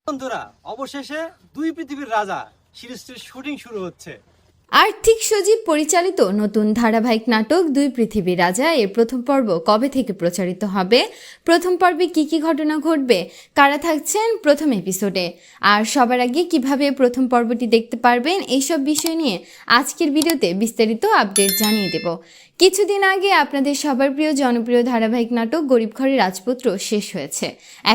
বন্ধুরা, অবশেষে দুই পৃথিবীর রাজা সিরিজটির শুটিং শুরু হচ্ছে। আর্থিক সজীব পরিচালিত নতুন ধারাবাহিক নাটক দুই পৃথিবীর রাজা এর প্রথম পর্ব কবে থেকে প্রচারিত হবে, প্রথম পর্বে কি কি ঘটনা ঘটবে, কারা থাকছেন প্রথম এপিসোডে, আর সবার আগে কিভাবে প্রথম পর্বটি দেখতে পারবেন, এইসব বিষয় নিয়ে আজকের ভিডিওতে বিস্তারিত আপডেট জানিয়ে দেব। কিছুদিন আগে আপনাদের সবার প্রিয় জনপ্রিয় ধারাবাহিক নাটক গরিব ঘরের রাজপুত্র শেষ হয়েছে।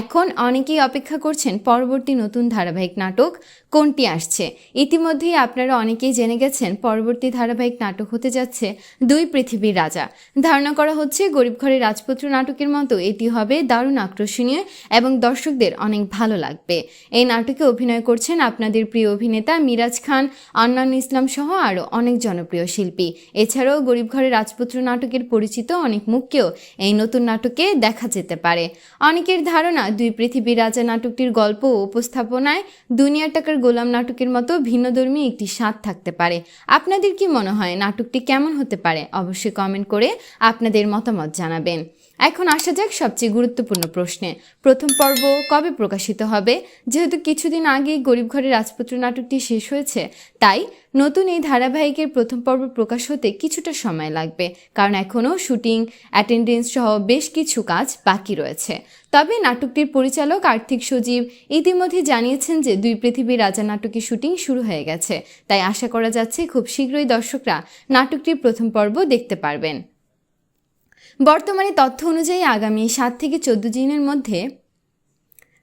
এখন অনেকেই অপেক্ষা করছেন পরবর্তী নতুন ধারাবাহিক নাটক কোনটি আসছে। ইতিমধ্যেই আপনারা অনেকেই জেনে গেছেন পরবর্তী ধারাবাহিক নাটক হতে যাচ্ছে দুই পৃথিবীর রাজা। ধারণা করা হচ্ছে গরিব ঘরের রাজপুত্র নাটকের মতো এটি হবে দারুণ আকর্ষণীয় এবং দর্শকদের অনেক ভালো লাগবে। এই নাটকে অভিনয় করছেন আপনাদের প্রিয় অভিনেতা মিরাজ খান, আন্নান ইসলাম সহ আরও অনেক জনপ্রিয় শিল্পী। এছাড়াও গরিব ঘরের রাজপুত্র নাটকের পরিচিত অনেক মুখকেও এই নতুন নাটকে দেখা যেতে পারে। অনেকের ধারণা দুই পৃথিবীর রাজা নাটকটির গল্প ও উপস্থাপনায় দুনিয়ার টাকার গোলাম নাটকের মতো ভিন্নধর্মী একটি স্বাদ থাকতে পারে। আপনাদের কি মনে হয় নাটকটি কেমন হতে পারে? অবশ্যই কমেন্ট করে আপনাদের মতামত জানাবেন। এখন আসা যাক সবচেয়ে গুরুত্বপূর্ণ প্রশ্নে, প্রথম পর্ব কবে প্রকাশিত হবে? যেহেতু কিছুদিন আগেই গরিব ঘরের রাজপুত্র নাটকটি শেষ হয়েছে, তাই নতুন এই ধারাবাহিকের প্রথম পর্ব প্রকাশ হতে কিছুটা সময় লাগবে, কারণ এখনও শুটিং, অ্যাটেন্ডেন্স সহ বেশ কিছু কাজ বাকি রয়েছে। তবে নাটকটির পরিচালক আর্থিক সজীব ইতিমধ্যে জানিয়েছেন যে দুই পৃথিবীর রাজা নাটকের শুটিং শুরু হয়ে গেছে, তাই আশা করা যাচ্ছে খুব শীঘ্রই দর্শকরা নাটকটির প্রথম পর্ব দেখতে পারবেন। বর্তমানে তথ্য অনুযায়ী আগামী 7 থেকে 14 দিনের মধ্যে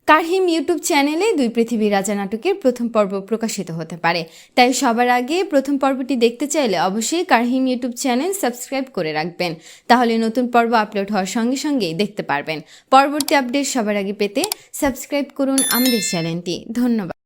কারহিম ইউটিউব চ্যানেলে দুই পৃথিবীর রাজা নাটকের প্রথম পর্ব প্রকাশিত হতে পারে। তাই সবার আগে প্রথম পর্বটি দেখতে চাইলে অবশ্যই কারহিম ইউটিউব চ্যানেল সাবস্ক্রাইব করে রাখবেন, তাহলে নতুন পর্ব আপলোড হওয়ার সঙ্গে সঙ্গেই দেখতে পারবেন। পরবর্তী আপডেট সবার আগে পেতে সাবস্ক্রাইব করুন আমাদের চ্যানেলটি। ধন্যবাদ।